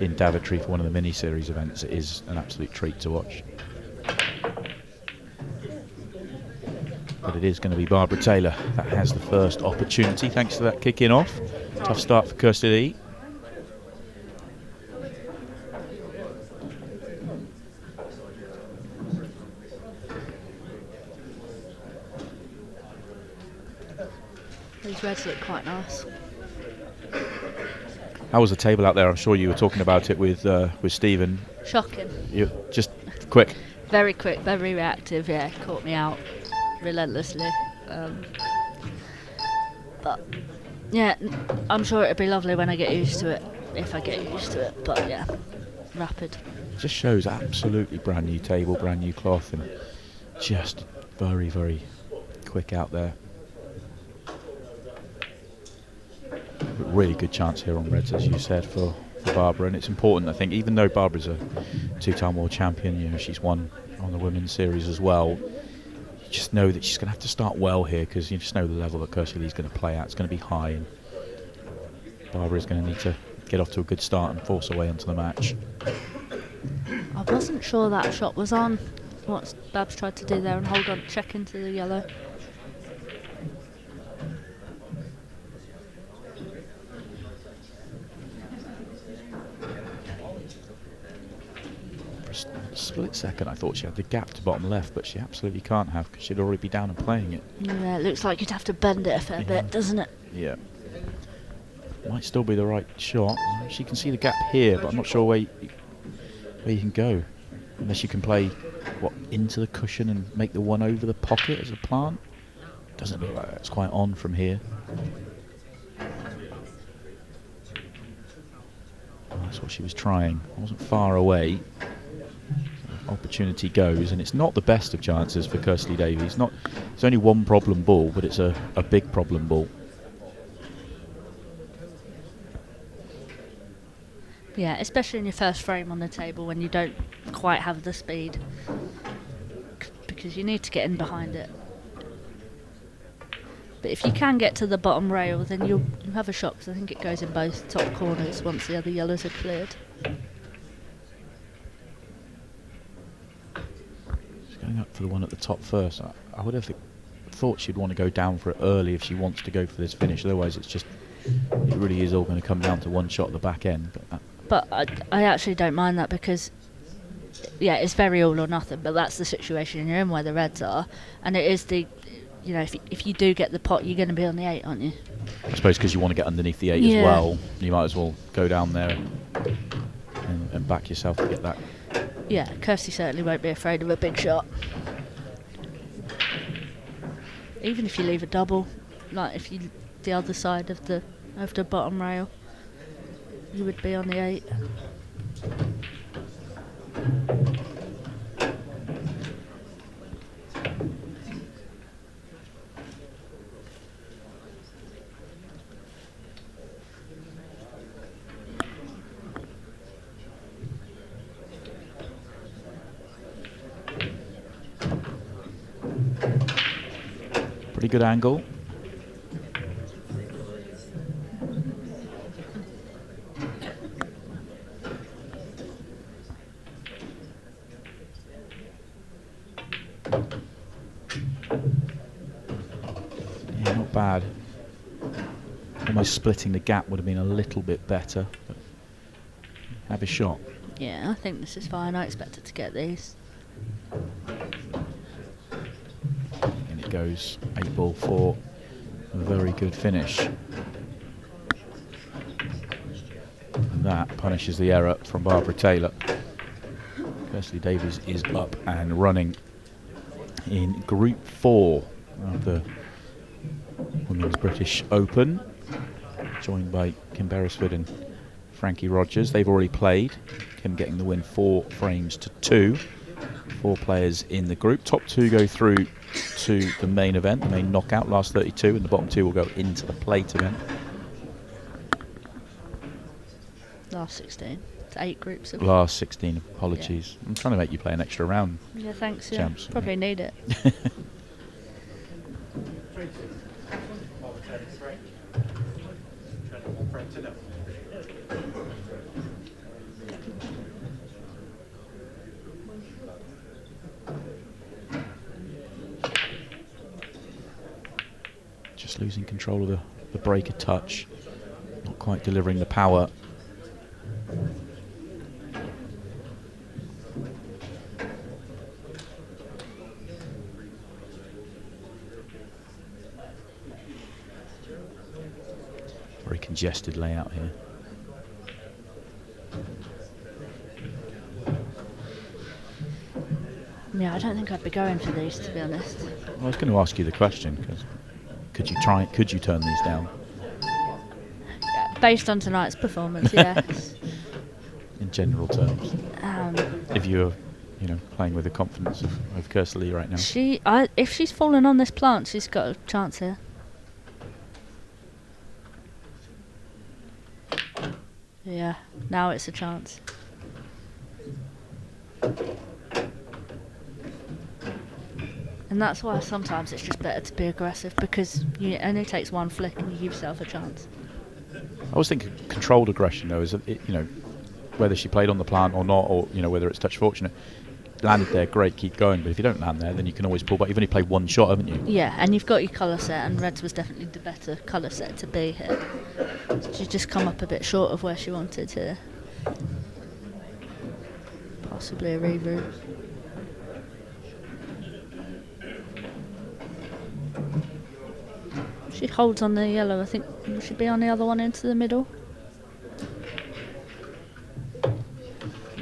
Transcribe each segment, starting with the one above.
in Daventry for one of the mini-series events, it is an absolute treat to watch. But it is going to be Barbara Taylor that has the first opportunity, thanks to that kicking off. Tough start for Kirsty Lee. These reds look quite nice. How was the table out there? I'm sure you were talking about it with Stephen. Shocking. You just quick. Very quick, very reactive. Yeah, caught me out relentlessly. But yeah, I'm sure it'll be lovely when I get used to it. If I get used to it. But yeah, rapid. Just shows absolutely brand new table, brand new cloth, and just very, very quick out there. Really good chance here on reds, as you said, for Barbara, and it's important, I think, even though Barbara's a two-time world champion, you know, she's won on the women's series as well, you just know that she's going to have to start well here, because you just know the level that Kirsty Lee's going to play at. It's going to be high, and Barbara's going to need to get off to a good start and force her way into the match. I wasn't sure that shot was on. What Babs tried to do there, and hold on, check into the yellow. Split second I thought she had the gap to bottom left, but she absolutely can't have, because she'd already be down and playing it. Yeah, it looks like you'd have to bend it a fair bit, doesn't it? Yeah. Might still be the right shot. She can see the gap here, but I'm not sure where you can go. Unless you can play, what, into the cushion and make the one over the pocket as a plant. Doesn't look like that's quite on from here. That's what she was trying. I wasn't far away. Opportunity goes, and it's not the best of chances for Kirsty Lee Davies. It's only one problem ball, but it's a big problem ball. Yeah, especially in your first frame on the table when you don't quite have the speed, because you need to get in behind it. But if you can get to the bottom rail, then you have a shot, because I think it goes in both top corners once the other yellows are cleared. Going up for the one at the top first. I would have thought she'd want to go down for it early if she wants to go for this finish. Otherwise, it really is all going to come down to one shot at the back end. But I actually don't mind that, because yeah, it's very all or nothing. But that's the situation you're in where the reds are, and it is the, you know, if you do get the pot, you're going to be on the 8, aren't you? I suppose because you want to get underneath the 8 as well, you might as well go down there and back yourself to get that. Yeah, Kirsty certainly won't be afraid of a big shot. Even if you leave a double, like if you the other side of the bottom rail, you would be on the 8. Pretty good angle. Yeah, not bad. Almost splitting the gap would have been a little bit better. But have a shot. Yeah, I think this is fine. I expected to get these. And it goes 8 ball 4. A very good finish. And that punishes the error from Barbara Taylor. Kirsty Lee Davies is up and running in Group 4 of the Women's British Open, joined by Kim Beresford and Frankie Rogers. They've already played, Kim getting the win 4 frames to 2. 4 players in the group. Top 2 go through to the main event, the main knockout, last 32, and the bottom 2 will go into the plate event. Last 16. It's 8 groups. Of Last 16, apologies. Yeah. I'm trying to make you play an extra round. Yeah, thanks. Champs. Yeah. Probably need it. Just losing control of the break a touch. Not quite delivering the power. Very congested layout here. Yeah, I don't think I'd be going for these, to be honest. Well, I was going to ask you the question, because could you turn these down? Yeah, based on tonight's performance, yes. In general terms. If you're, playing with the confidence of Kirsty Lee right now. If she's fallen on this plant, she's got a chance here. Yeah, now it's a chance. And that's why sometimes it's just better to be aggressive, because it only takes one flick and you give yourself a chance. I always think controlled aggression, though, is whether she played on the plant or not, or whether it's touch fortunate. Landed there, great, keep going. But if you don't land there, then you can always pull back. You've only played one shot, haven't you? Yeah, and you've got your colour set, and Reds was definitely the better colour set to be here. She's just come up a bit short of where she wanted here. Possibly a reroute. She holds on the yellow. I think we should be on the other one into the middle.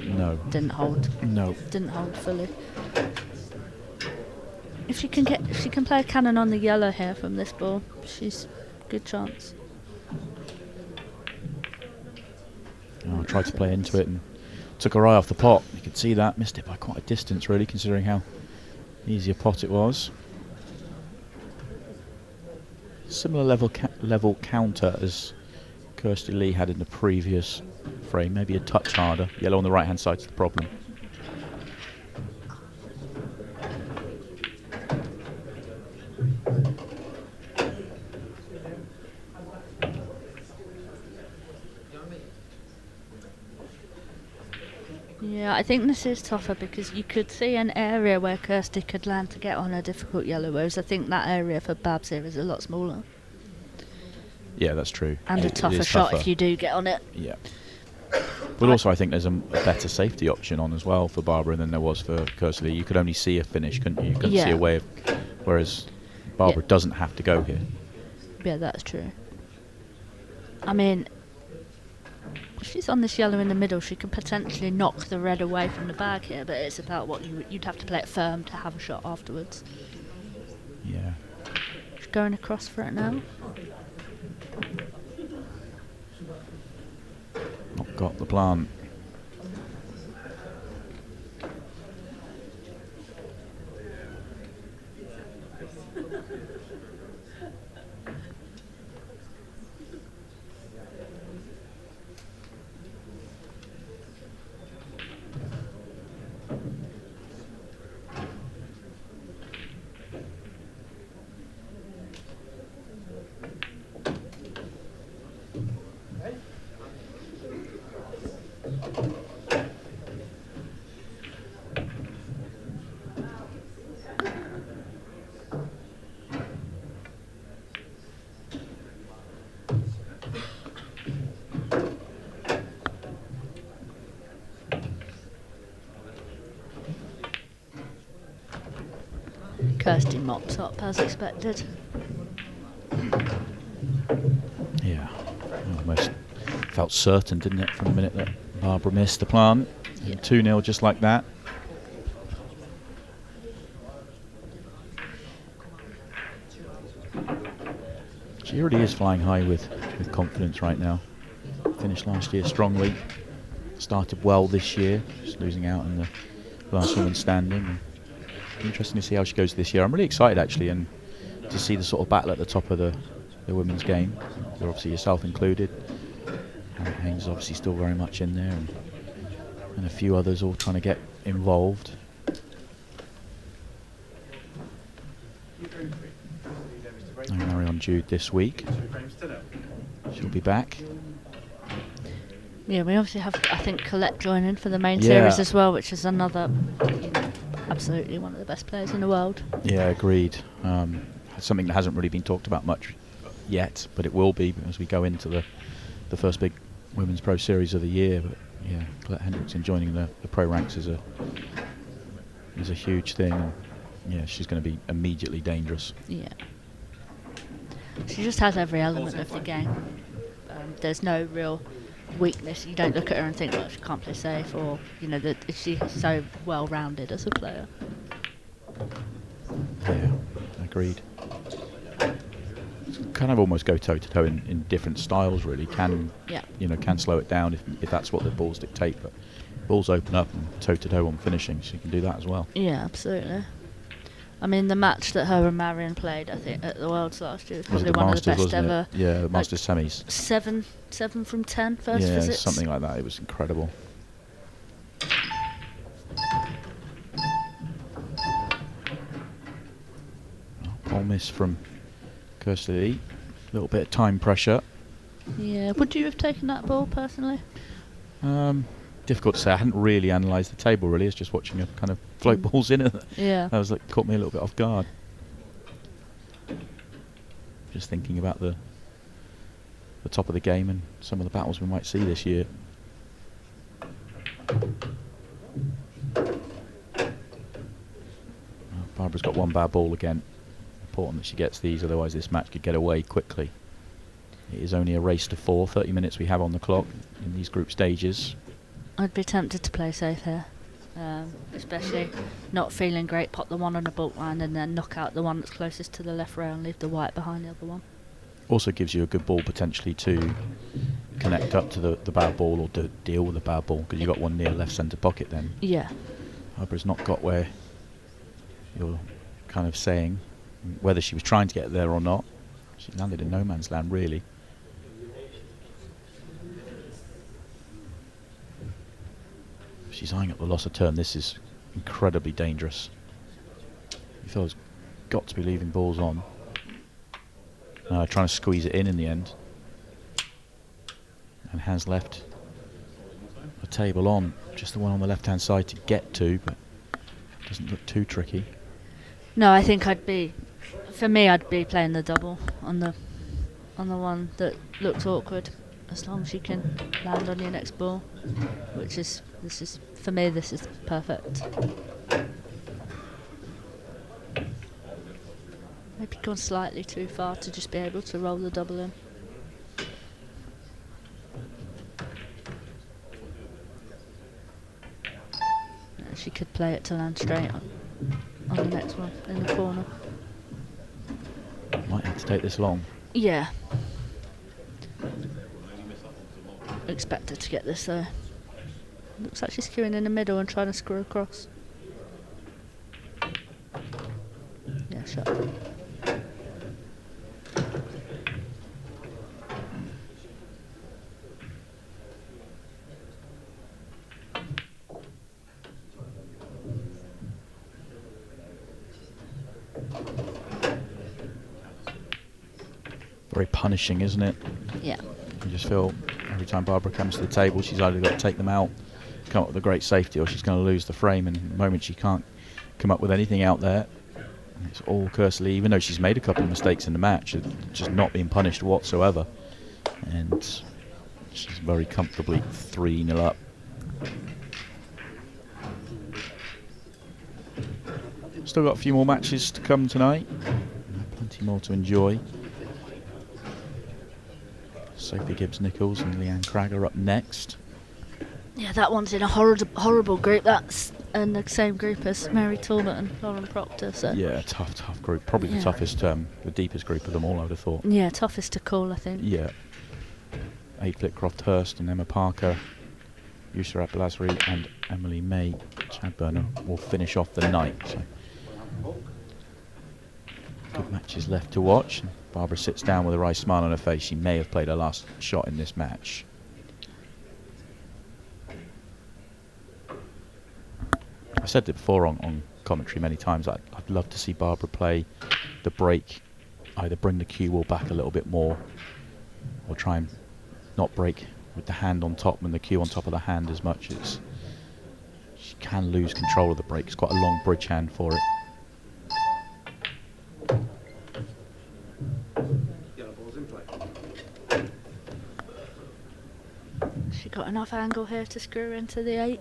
No. Didn't hold. No. Didn't hold fully. If she can play a cannon on the yellow here from this ball, she's good chance. Oh, tried to play into it and took her eye off the pot. You could see that. Missed it by quite a distance, really, considering how easy a pot it was. Similar level counter as Kirsty Lee had in the previous frame, maybe a touch harder. Yellow on the right hand side's the problem. Yeah, I think this is tougher because you could see an area where Kirsty could land to get on a difficult yellow, whereas I think that area for Babs here is a lot smaller. Yeah, that's true. And a tougher shot if you do get on it. Yeah. But also I think there's a better safety option on as well for Barbara than there was for Kirsty Lee. You could only see a finish, couldn't you? You couldn't see a way of... Whereas Barbara doesn't have to go here. Yeah, that's true. I mean, if she's on this yellow in the middle, she could potentially knock the red away from the bag here, but it's about what you'd have to play it firm to have a shot afterwards. Yeah. She's going across for it now. Not got the plant. Kirsty mops up as expected. Yeah, almost felt certain, didn't it, from the minute that Barbara missed the plant. Yeah. 2-0 just like that. She really is flying high with confidence right now. Finished last year strongly. Started well this year, just losing out in the last woman standing. Interesting to see how she goes this year. I'm really excited actually, and to see the sort of battle at the top of the women's game. You're obviously yourself included. Harry Haynes is obviously still very much in there, and a few others all trying to get involved. And Marion Jude this week. She'll be back. Yeah, we obviously have, I think, Colette joining for the main series as well, which is another, absolutely one of the best players in the world. Yeah, agreed. Something that hasn't really been talked about much yet, but it will be as we go into the first big Women's Pro Series of the year. But yeah, Colette Hendrickson joining the pro ranks is a huge thing. And yeah, she's going to be immediately dangerous. Yeah. She just has every element of the game. There's no real weakness. You don't look at her and think, well, she can't play safe, or that she's so well rounded as a player. Yeah, agreed. Kind of almost go toe to toe in different styles, really. Can slow it down if that's what the balls dictate, but balls open up and toe to toe on finishing, she can do that as well. Yeah, absolutely. I mean, the match that her and Marion played, I think, at the Worlds last year was probably one of the best ever. Yeah, the Masters semis. 7 from 10 first visits. Yeah, something like that. It was incredible. Ball miss from Kirsty Lee. A little bit of time pressure. Yeah, would you have taken that ball personally? Difficult to say. I hadn't really analysed the table, really. It's just watching her kind of float balls in it. Yeah. That was caught me a little bit off guard. Just thinking about the top of the game and some of the battles we might see this year. Barbara's got one bad ball again. Important that she gets these, otherwise this match could get away quickly. It is only a race to 4, 30 minutes we have on the clock in these group stages. I'd be tempted to play safe here, especially not feeling great. Pop the one on the baulk line and then knock out the one that's closest to the left rail and leave the white behind the other one. Also gives you a good ball potentially to connect up to the bad ball or to deal with the bad ball, because you've got one near left centre pocket then. Yeah. Barbara's not got where you're kind of saying, whether she was trying to get there or not. She landed in no man's land, really. She's eyeing up the loss of turn. This is incredibly dangerous. You feel it's got to be leaving balls on. Trying to squeeze it in the end. And has left a table on. Just the one on the left-hand side to get to, but doesn't look too tricky. No, I think I'd be playing the double on the one that looks awkward, as long as you can land on your next ball, which is, for me, this is perfect. Maybe gone slightly too far to just be able to roll the double in. She could play it to land straight on the next one in the corner. Might have to take this long. Yeah. Expect her to get this though. Looks like she's queuing in the middle and trying to screw across. Yeah, shot. Very punishing, isn't it? Yeah. You just feel every time Barbara comes to the table, she's either got to take them out, come up with a great safety, or she's going to lose the frame. And at the moment she can't come up with anything out there. And it's all Kirsty Lee, even though she's made a couple of mistakes in the match, just not being punished whatsoever. And she's very comfortably 3-0 up. Still got a few more matches to come tonight. Plenty more to enjoy. Sophie Gibbs-Nichols and Leanne Cragg are up next. Yeah, that one's in a horrible group. That's in the same group as Mary Talbot and Lauren Proctor. So yeah, tough group. Probably the toughest, the deepest group of them all, I would have thought. Yeah, toughest to call, I think. Yeah. Aid Flitcroft-Hurst and Emma Parker, Yusra Abelazri and Emily May Chadburn will finish off the night. So good matches left to watch. Barbara sits down with a wry smile on her face. She may have played her last shot in this match. I've said it before on commentary many times. I'd love to see Barbara play the break, either bring the cue ball back a little bit more, or try and not break with the hand on top and the cue on top of the hand as much as she can lose control of the break. It's quite a long bridge hand for it. got enough angle here to screw into the 8.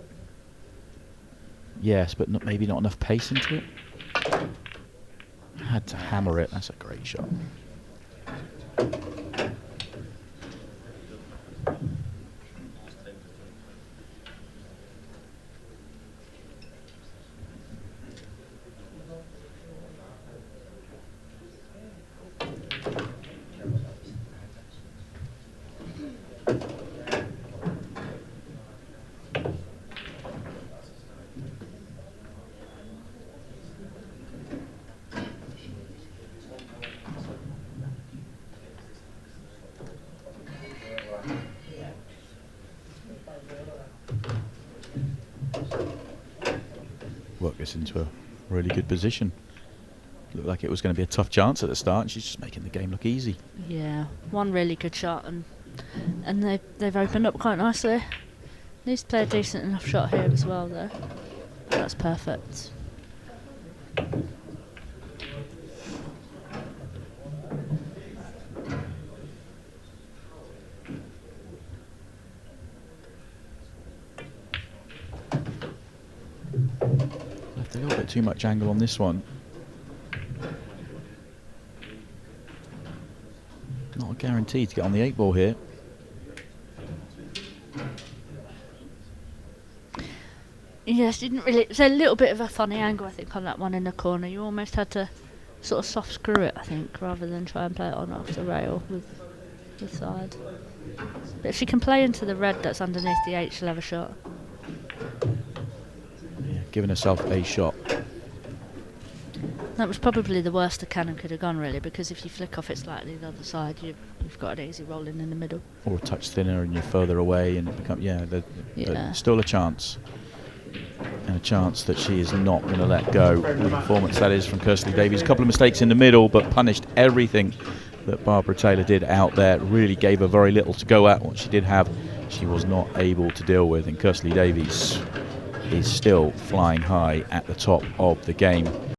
Yes, but maybe not enough pace into it. Had to hammer it. That's a great shot. Work this into a really good position. Looked like it was going to be a tough chance at the start, and she's just making the game look easy. Yeah, one really good shot, and they've opened up quite nicely. Needs to play a decent enough shot here as well, though. That's perfect. Left a little bit too much angle on this one. Not a guarantee to get on the 8 ball here. Yes, didn't really. It's a little bit of a funny angle, I think, on that one in the corner. You almost had to sort of soft screw it, I think, rather than try and play it on off the rail with the side. But if she can play into the red that's underneath the 8, she'll have a shot. Yeah, giving herself a shot. That was probably the worst the cannon could have gone, really, because if you flick off it slightly the other side, you've got an easy rolling in the middle. Or a touch thinner and you're further away, and it becomes, still a chance. And a chance that she is not going to let go. The performance that is from Kirsty Lee Davies. A couple of mistakes in the middle, but punished everything that Barbara Taylor did out there. Really gave her very little to go at. What she did have, she was not able to deal with. And Kirsty Lee Davies is still flying high at the top of the game.